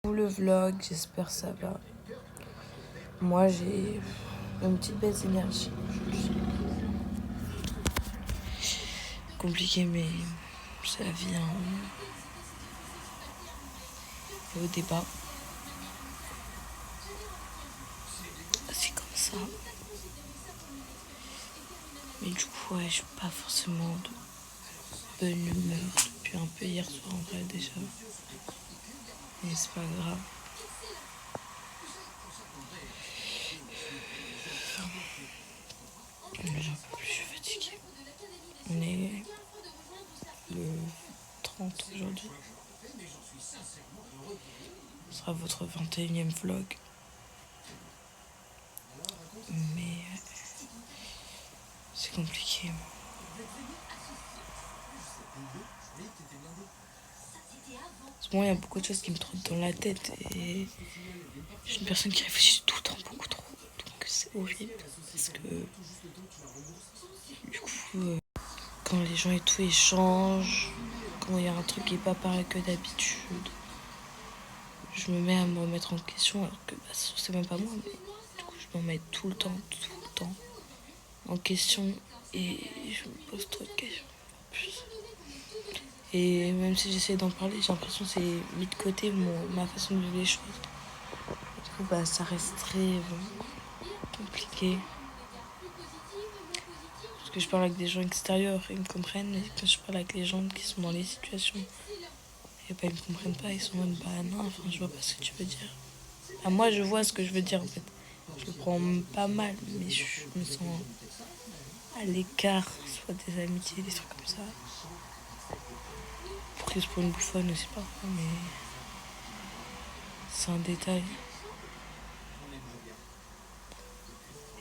Pour le vlog, j'espère que ça va. Moi, j'ai une petite baisse d'énergie. Compliqué, mais c'est la vie. Hein. Et au débat, c'est comme ça. Mais du coup, ouais, je suis pas forcément de bonne humeur depuis un peu hier soir en vrai déjà. Mais c'est pas grave. Je suis fatiguée. On est le 30 aujourd'hui. Ce sera votre 21e vlog. Mais c'est compliqué. En ce moment, il y a beaucoup de choses qui me trottent dans la tête et je suis une personne qui réfléchit tout le temps beaucoup trop. Donc c'est horrible parce que du coup, quand les gens et tout échangent, quand il y a un truc qui n'est pas pareil que d'habitude, je me mets à me remettre en question alors que c'est même pas moi, mais du coup je me remets tout le temps en question et je me pose trop de questions. Et même si j'essaie d'en parler, j'ai l'impression que c'est mis de côté ma façon de vivre les choses. Du coup, ça reste très compliqué. Parce que je parle avec des gens extérieurs, ils me comprennent. Et quand je parle avec les gens qui sont dans les situations, et ils me comprennent pas, ils sont en mode non, enfin, je vois pas ce que tu veux dire. Moi, je vois ce que je veux dire en fait. Je le prends pas mal, mais je me sens à l'écart, soit des amitiés, des trucs comme ça. Prise pour une bouffonne aussi parfois, mais c'est un détail.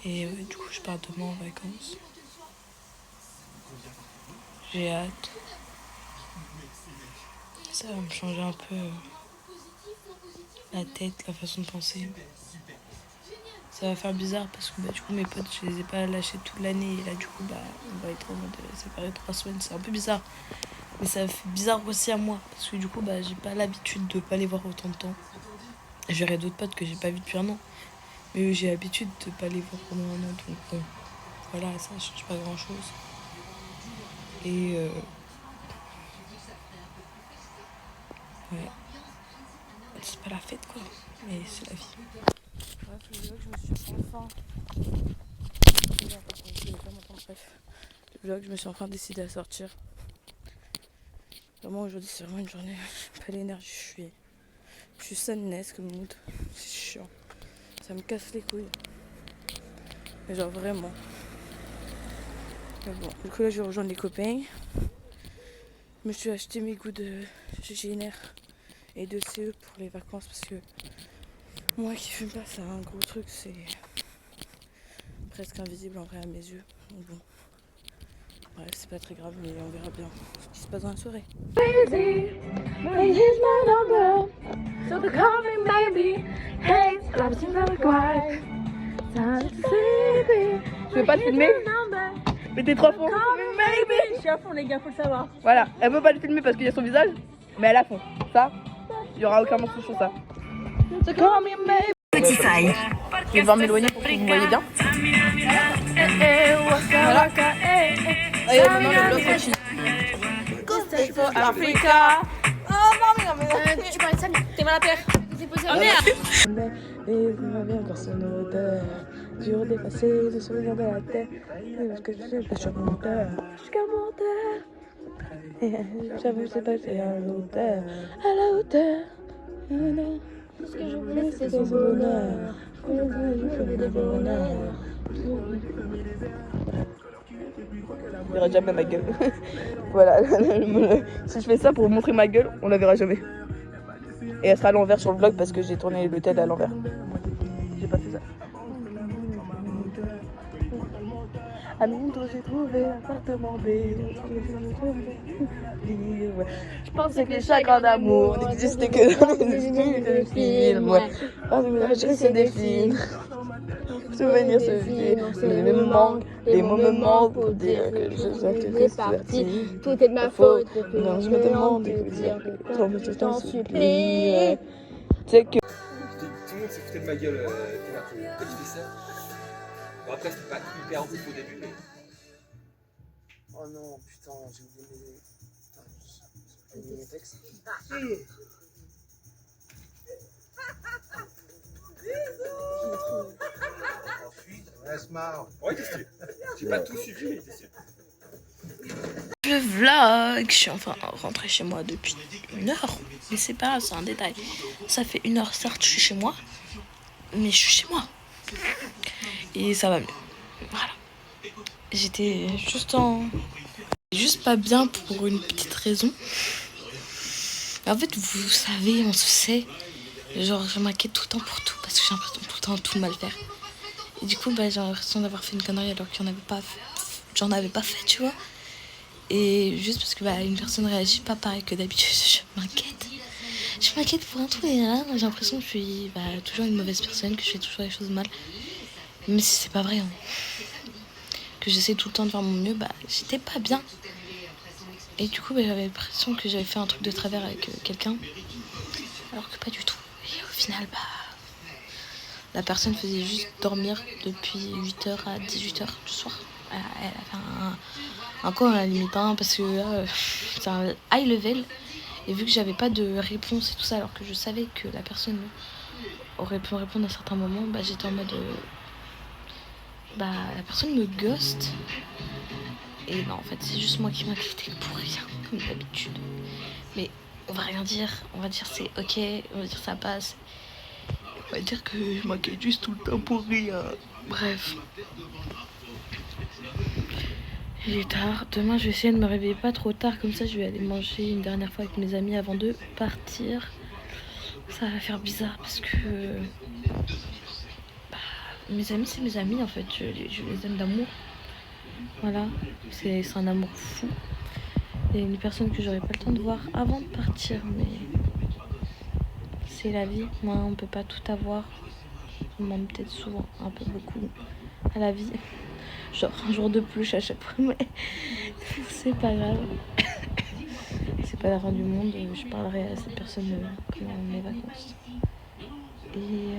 Et du coup, je pars demain en vacances. J'ai hâte. Ça va me changer un peu la tête, la façon de penser. Ça va faire bizarre parce que du coup, mes potes, je les ai pas lâchés toute l'année. Et là, du coup, on va être en mode séparés 3 semaines. C'est un peu bizarre. Mais ça fait bizarre aussi à moi. Parce que du coup, j'ai pas l'habitude de pas les voir autant de temps. Je verrai d'autres potes que j'ai pas vus depuis un an. Mais j'ai l'habitude de pas les voir pendant un an. Donc bon, voilà, ça change pas grand chose. Et ouais. C'est pas la fête quoi. Mais c'est la vie. Bref, le vlog, je me suis enfin décidée à sortir. Vraiment aujourd'hui c'est vraiment une journée, j'ai pas l'énergie, je suis sunless comme mood, c'est chiant, ça me casse les couilles. Mais genre vraiment. Mais bon, du coup là je vais rejoindre les copains. Je me suis acheté mes goûts de GNR et de CE pour les vacances parce que moi qui fume pas c'est un gros truc, c'est presque invisible en vrai à mes yeux. Donc bon. Bref, c'est pas très grave, mais on verra bien ce qui se passe dans la soirée. Je veux pas te filmer, mais t'es trop fond. Je suis à fond les gars, faut le savoir. Voilà, elle veut pas le filmer parce qu'il y a son visage, mais elle a fond. Ça, il y aura aucun mensonge sur ça. Petit faille. Je vais devoir m'éloigner pour que vous me voyez bien. Voilà. Et maintenant le vlog continue. Africa. Tu parles de ça, t'es mal à terre. Oh merde. Et ma bien dans son odeur. Dur d'effacer le souvenir de la terre. Parce que je sais que je suis monteur. Jusqu'à monteur. J'avoue, c'est pas fait à la hauteur. À la hauteur. Ce que je voulais, c'est des bonheurs. Je voulais des bonheurs. On verra jamais ma gueule. Voilà. Si je fais ça pour montrer ma gueule, on la verra jamais. Et elle sera à l'envers sur le vlog parce que j'ai tourné le tel à l'envers. J'ai pas fait ça. À Londres, j'ai trouvé l'appartement B. Je pensais que les chagrins d'amour n'existaient que dans les films. Ouais. Ah, c'est des films. Souvenir se vit, mais me manque. Des mots me manquent pour dire que je suis parti. Tout est de ma faute. Non, je me demande de dire que je t'en supplie. Tu sais que. Tout le monde s'est foutu de ma gueule, Tina. Pourquoi tu fais ça? Bon, après, c'était pas hyper ouf au début, mais. Oh non, putain, j'ai oublié mes textes. Ouais, t'es sûr. J'ai pas tout suivi, mais t'es sûr. Je vlog, je suis enfin rentrée chez moi depuis 1 heure, mais c'est pas grave, c'est un détail. Ça fait 1 heure, certes, je suis chez moi, mais je suis chez moi. Et ça va mieux. Voilà. J'étais juste pas bien pour une petite raison. En fait, vous savez, on se sait. Genre, je m'inquiète tout le temps pour tout, parce que j'ai l'impression tout le temps de tout mal faire. Et du coup, j'ai l'impression d'avoir fait une connerie alors que j'en avais pas fait, tu vois. Et juste parce que une personne réagit pas pareil que d'habitude, je m'inquiète. Je m'inquiète pour un tout et là, j'ai l'impression que je suis toujours une mauvaise personne, que je fais toujours les choses mal. Mais si c'est pas vrai, hein. Que j'essaie tout le temps de faire mon mieux, j'étais pas bien. Et du coup, j'avais l'impression que j'avais fait un truc de travers avec quelqu'un, alors que pas du tout. Et au final, la personne faisait juste dormir depuis 8h à 18h du soir. Elle a fait un call à la limite, parce que c'est un high level. Et vu que j'avais pas de réponse et tout ça, alors que je savais que la personne aurait pu me répondre à certains moments, j'étais en mode... la personne me ghost. Et non, en fait, c'est juste moi qui m'inquiétais pour rien, comme d'habitude. Mais on va rien dire, on va dire c'est ok, on va dire ça passe. On va dire que je m'inquiète juste tout le temps pour rien. Bref. Il est tard. Demain, je vais essayer de me réveiller pas trop tard. Comme ça, je vais aller manger une dernière fois avec mes amis avant de partir. Ça va faire bizarre parce que... mes amis, c'est mes amis en fait. Je les aime d'amour. Voilà. C'est un amour fou. Il y a une personne que j'aurais pas le temps de voir avant de partir. Mais c'est la vie. Moi, on peut pas tout avoir. On demande peut-être souvent un peu beaucoup à la vie. Genre un jour de plus à chaque fois, mais c'est pas grave. C'est pas la fin du monde, je parlerai à cette personne pendant mes vacances. Et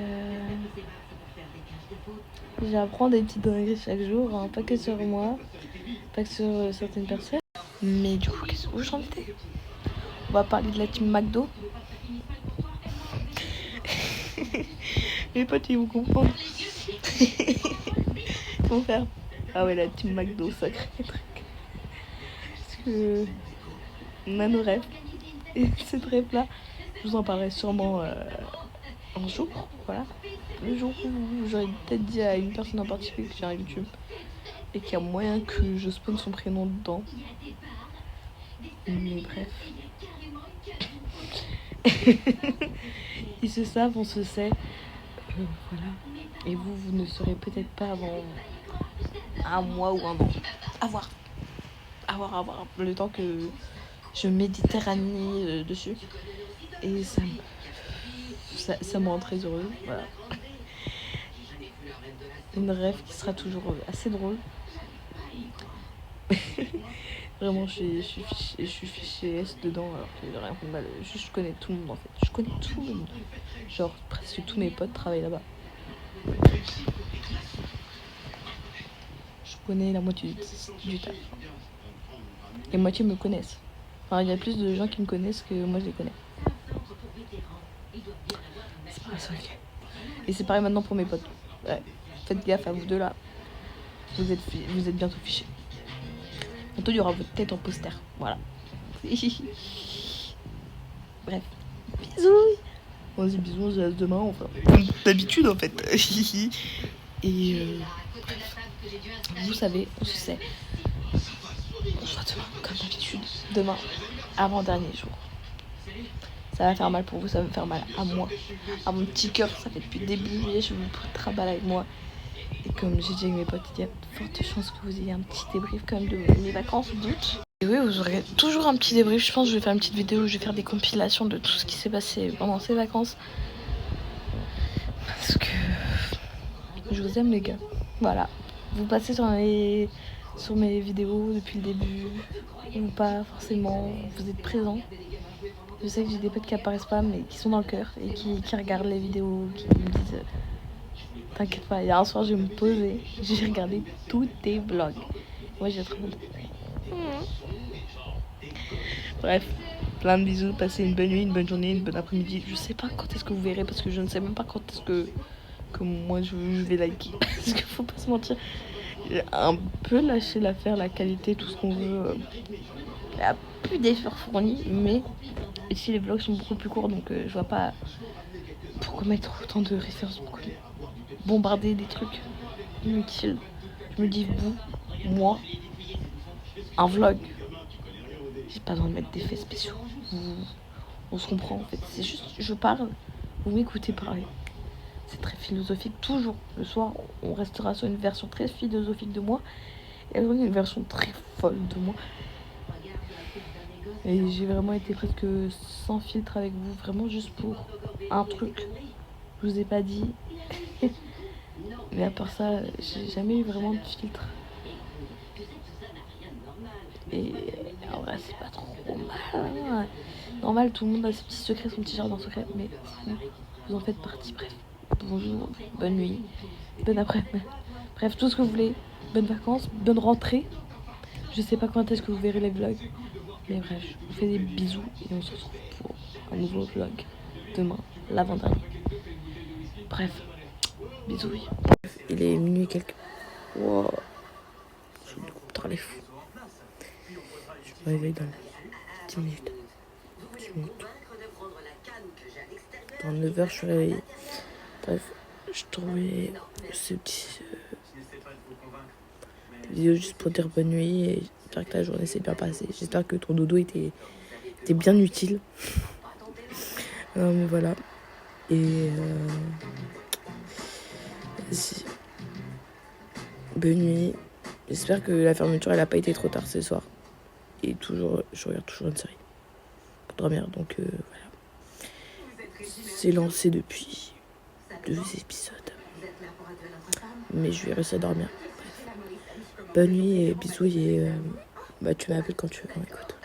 j'apprends des petites dingueries chaque jour, pas que sur moi, pas que sur certaines personnes. Mais du coup, où j'en étais? On va parler de la team McDo. Mes potes, ils vont comprendre. Ils vont faire... Ah ouais, la team McDo, sacré truc. Parce que on a nos rêves. Et cette rêve-là, je vous en parlerai sûrement un jour. Voilà. Le jour où j'aurais peut-être dit à une personne en particulier que j'ai un YouTube et qu'il y a moyen que je spawn son prénom dedans. Mais bref. Ils se savent, on se sait. Voilà. Et vous ne saurez peut-être pas avant un mois ou un an. À voir. Le temps que je méditerranée dessus. Et ça me rend très heureuse. Voilà. Une rêve qui sera toujours assez drôle. Vraiment, je suis fiché S dedans alors qu'il n'y a rien de mal. Je connais tout le monde en fait. Je connais tout le monde. Genre, presque tous mes potes travaillent là-bas. Je connais la moitié du taf. Et moitié me connaissent. Enfin, il y a plus de gens qui me connaissent que moi je les connais. C'est pareil, c'est ok. Et c'est pareil maintenant pour mes potes. Ouais. Faites gaffe à vous deux là. Vous êtes bientôt fichés. Bientôt il y aura votre tête en poster. Voilà. Bref. Bisous. On se dit bisous, on se laisse demain. Enfin, comme d'habitude en fait. Et bref. Vous savez, on se sait. On se voit demain, comme d'habitude. Demain, avant-dernier jour. Ça va faire mal pour vous, ça va me faire mal à moi. À mon petit cœur, ça fait depuis le début juillet, je vous travaille avec moi. Et comme j'ai dit avec mes potes, il y a de fortes chances que vous ayez un petit débrief quand même de mes vacances d'août. Et oui, vous aurez toujours un petit débrief. Je pense que je vais faire une petite vidéo où je vais faire des compilations de tout ce qui s'est passé pendant ces vacances. Parce que je vous aime les gars. Voilà. vous passez sur mes vidéos depuis le début, ou pas forcément, vous êtes présents. Je sais que j'ai des potes qui apparaissent pas, mais qui sont dans le cœur et qui regardent les vidéos, qui me disent t'inquiète pas, il y a un soir, je vais me poser, j'ai regardé tous tes vlogs. Moi, j'ai trop honte. Bref, plein de bisous, passez une bonne nuit, une bonne journée, une bonne après-midi. Je sais pas quand est-ce que vous verrez, parce que je ne sais même pas quand est-ce que moi je vais liker. Parce qu'il faut pas se mentir, j'ai un peu lâché l'affaire, la qualité, tout ce qu'on veut. Il n'y a plus d'efforts fournis, mais ici les vlogs sont beaucoup plus courts, donc je vois pas pourquoi mettre autant de références, pourquoi bombarder des trucs inutiles. Je me dis, vous, moi, un vlog, j'ai pas besoin de mettre d'effets spéciaux. On se comprend en fait, c'est juste, je parle, vous m'écoutez parler. C'est très philosophique, toujours. Le soir, on restera sur une version très philosophique de moi, et une version très folle de moi. Et j'ai vraiment été presque sans filtre avec vous, vraiment juste pour un truc. Je vous ai pas dit. Mais à part ça, j'ai jamais eu vraiment de filtre. Et en vrai, c'est pas trop mal. Normal, tout le monde a ses petits secrets, son petit jardin secret, mais vous en faites partie. Bref, bonjour, bonne nuit, bonne après-midi. Bref, tout ce que vous voulez. Bonnes vacances, bonne rentrée. Je sais pas quand est-ce que vous verrez les vlogs. Mais bref, je vous fais des bisous et on se retrouve pour un nouveau vlog demain, l'avant-dernier. Bref, bisous. Il est minuit quelques. Wow. Je suis trop les fous. Je me réveille dans 10 minutes. 10 minutes. Dans 9h, je suis réveillée. Bref, je trouvais ce petit vidéo juste pour dire bonne nuit et j'espère que ta journée s'est bien passée. J'espère que ton dodo était bien utile. Non mais voilà. Et bonne nuit. J'espère que la fermeture elle a pas été trop tard ce soir. Et toujours, je regarde toujours une série pour dormir. Donc voilà. C'est lancé depuis 2 épisodes. Mais je vais rester à dormir. Bref. Bonne nuit et bisous et tu m'appelles quand tu veux. Écoute.